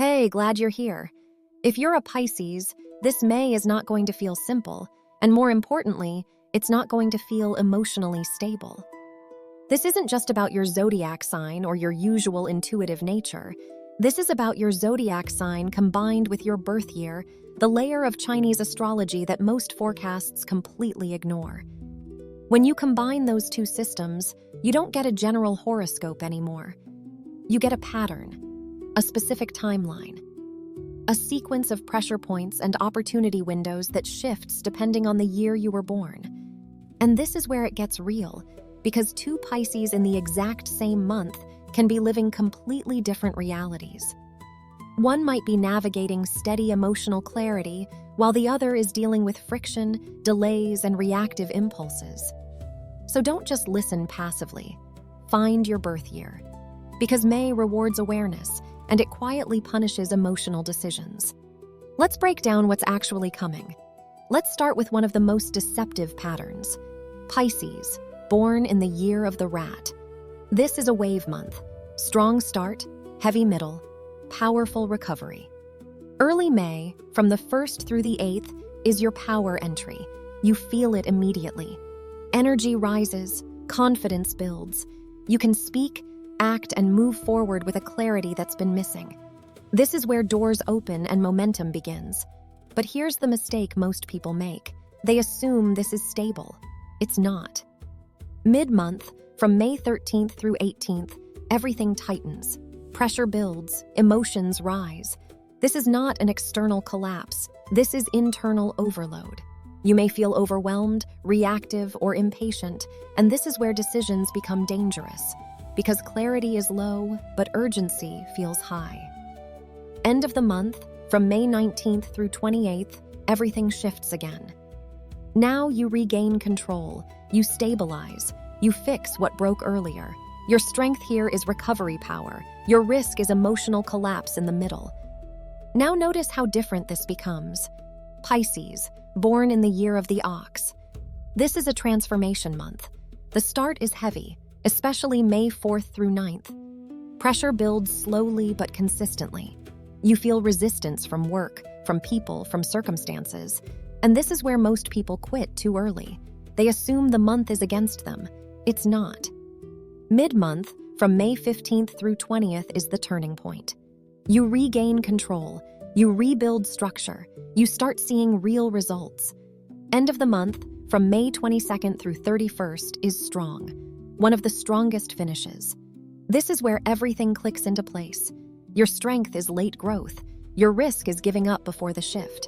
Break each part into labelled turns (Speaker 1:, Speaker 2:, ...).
Speaker 1: Hey, glad you're here. If you're a Pisces, this May is not going to feel simple, and more importantly, it's not going to feel emotionally stable. This isn't just about your zodiac sign or your usual intuitive nature. This is about your zodiac sign combined with your birth year, the layer of Chinese astrology that most forecasts completely ignore. When you combine those two systems, you don't get a general horoscope anymore. You get a pattern, a specific timeline, a sequence of pressure points and opportunity windows that shifts depending on the year you were born. And this is where it gets real, because two Pisces in the exact same month can be living completely different realities. One might be navigating steady emotional clarity, while the other is dealing with friction, delays, and reactive impulses. So don't just listen passively. Find your birth year. Because May rewards awareness, and it quietly punishes emotional decisions. Let's break down what's actually coming. Let's start with one of the most deceptive patterns. Pisces, born in the year of the rat. This is a wave month. Strong start, heavy middle, powerful recovery. Early May, from the 1st through the 8th, is your power entry. You feel it immediately. Energy rises, confidence builds. You can speak, act, and move forward with a clarity that's been missing. This is where doors open and momentum begins. But here's the mistake most people make. They assume this is stable. It's not. Mid-month, from May 13th through 18th, everything tightens. Pressure builds, emotions rise. This is not an external collapse. This is internal overload. You may feel overwhelmed, reactive, or impatient, and this is where decisions become dangerous. Because clarity is low, but urgency feels high. End of the month, from May 19th through 28th, everything shifts again. Now you regain control, you stabilize, you fix what broke earlier. Your strength here is recovery power. Your risk is emotional collapse in the middle. Now notice how different this becomes. Pisces, born in the year of the ox. This is a transformation month. The start is heavy, especially May 4th through 9th. Pressure builds slowly but consistently. You feel resistance from work, from people, from circumstances. And this is where most people quit too early. They assume the month is against them. It's not. Mid-month, from May 15th through 20th, is the turning point. You regain control. You rebuild structure. You start seeing real results. End of the month, from May 22nd through 31st, is strong. One of the strongest finishes. This is where everything clicks into place. Your strength is late growth. Your risk is giving up before the shift.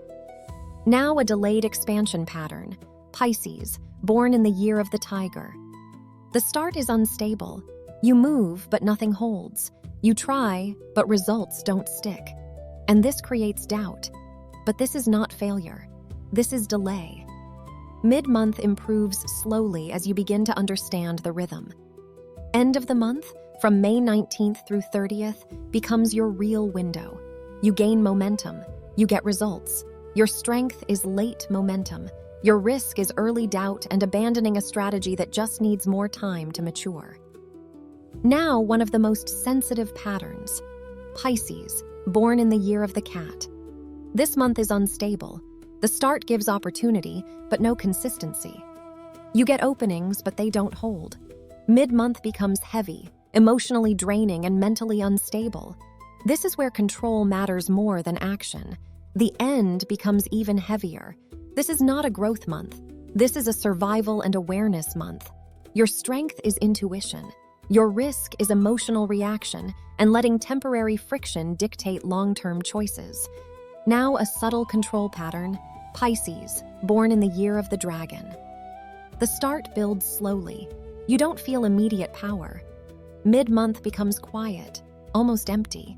Speaker 1: Now a delayed expansion pattern. Pisces, born in the year of the tiger. The start is unstable. You move, but nothing holds. You try, but results don't stick. And this creates doubt. But this is not failure. This is delay. Mid-month improves slowly as you begin to understand the rhythm. End of the month, from May 19th through 30th, becomes your real window. You gain momentum. You get results. Your strength is late momentum. Your risk is early doubt and abandoning a strategy that just needs more time to mature. Now, one of the most sensitive patterns. Pisces, born in the year of the cat. This month is unstable. The start gives opportunity, but no consistency. You get openings, but they don't hold. Mid-month becomes heavy, emotionally draining, and mentally unstable. This is where control matters more than action. The end becomes even heavier. This is not a growth month. This is a survival and awareness month. Your strength is intuition. Your risk is emotional reaction and letting temporary friction dictate long-term choices. Now a subtle control pattern. Pisces, born in the year of the dragon. The start builds slowly. You don't feel immediate power. Mid-month becomes quiet, almost empty.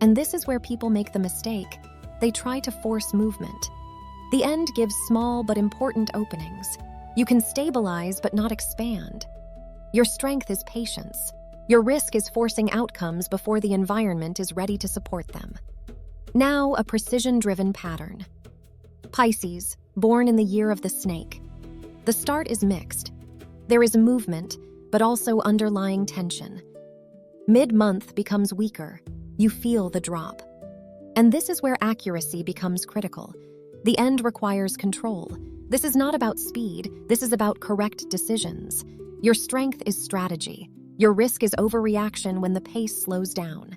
Speaker 1: And this is where people make the mistake. They try to force movement. The end gives small but important openings. You can stabilize but not expand. Your strength is patience. Your risk is forcing outcomes before the environment is ready to support them. Now, a precision-driven pattern. Pisces, born in the year of the snake. The start is mixed. There is movement, but also underlying tension. Mid-month becomes weaker. You feel the drop. And this is where accuracy becomes critical. The end requires control. This is not about speed, this is about correct decisions. Your strength is strategy. Your risk is overreaction when the pace slows down.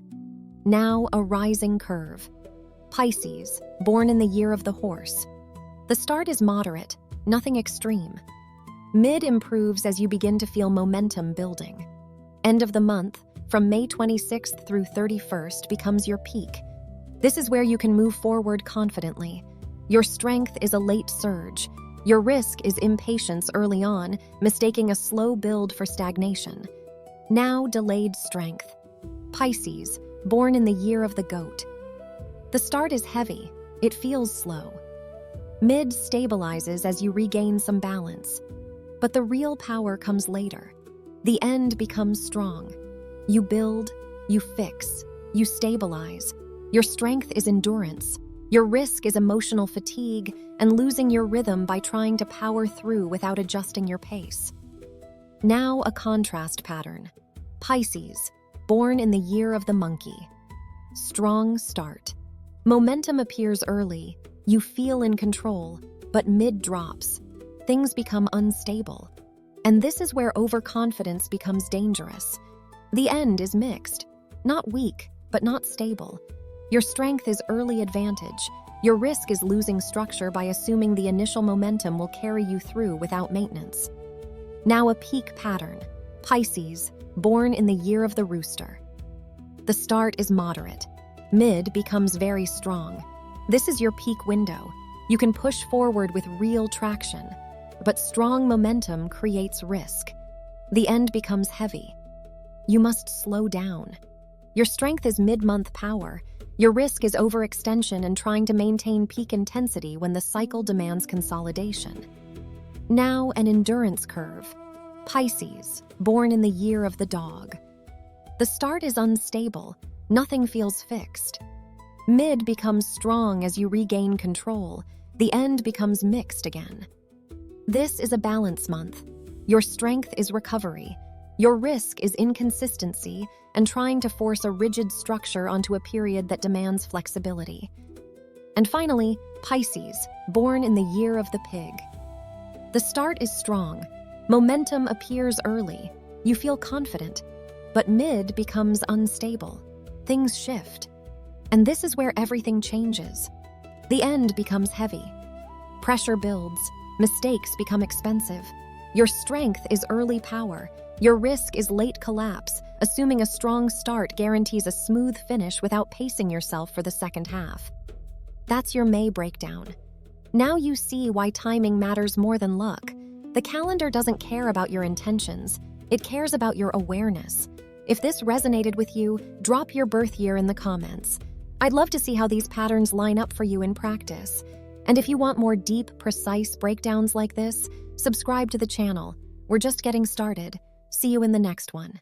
Speaker 1: Now, a rising curve. Pisces, born in the year of the horse. The start is moderate, nothing extreme. Mid improves as you begin to feel momentum building. End of the month, from May 26th through 31st, becomes your peak. This is where you can move forward confidently. Your strength is a late surge. Your risk is impatience early on, mistaking a slow build for stagnation. Now, delayed strength. Pisces, born in the year of the goat. The start is heavy. It feels slow. Mid stabilizes as you regain some balance. But the real power comes later. The end becomes strong. You build, you fix, you stabilize. Your strength is endurance. Your risk is emotional fatigue and losing your rhythm by trying to power through without adjusting your pace. Now, a contrast pattern. Pisces, born in the year of the monkey. Strong start. Momentum appears early. You feel in control, but mid drops. Things become unstable. And this is where overconfidence becomes dangerous. The end is mixed. Not weak, but not stable. Your strength is early advantage. Your risk is losing structure by assuming the initial momentum will carry you through without maintenance. Now, a peak pattern. Pisces, born in the year of the rooster. The start is moderate. Mid becomes very strong. This is your peak window. You can push forward with real traction, but strong momentum creates risk. The end becomes heavy. You must slow down. Your strength is mid-month power. Your risk is overextension and trying to maintain peak intensity when the cycle demands consolidation. Now, an endurance curve. Pisces, born in the year of the dog. The start is unstable. Nothing feels fixed. Mid becomes strong as you regain control. The end becomes mixed again. This is a balance month. Your strength is recovery. Your risk is inconsistency and trying to force a rigid structure onto a period that demands flexibility. And finally, Pisces, born in the year of the pig. The start is strong. Momentum appears early. You feel confident. But mid becomes unstable. Things shift. And this is where everything changes. The end becomes heavy. Pressure builds. Mistakes become expensive. Your strength is early power. Your risk is late collapse. Assuming a strong start guarantees a smooth finish without pacing yourself for the second half. That's your May breakdown. Now you see why timing matters more than luck. The calendar doesn't care about your intentions. It cares about your awareness. If this resonated with you, drop your birth year in the comments. I'd love to see how these patterns line up for you in practice. And if you want more deep, precise breakdowns like this, subscribe to the channel. We're just getting started. See you in the next one.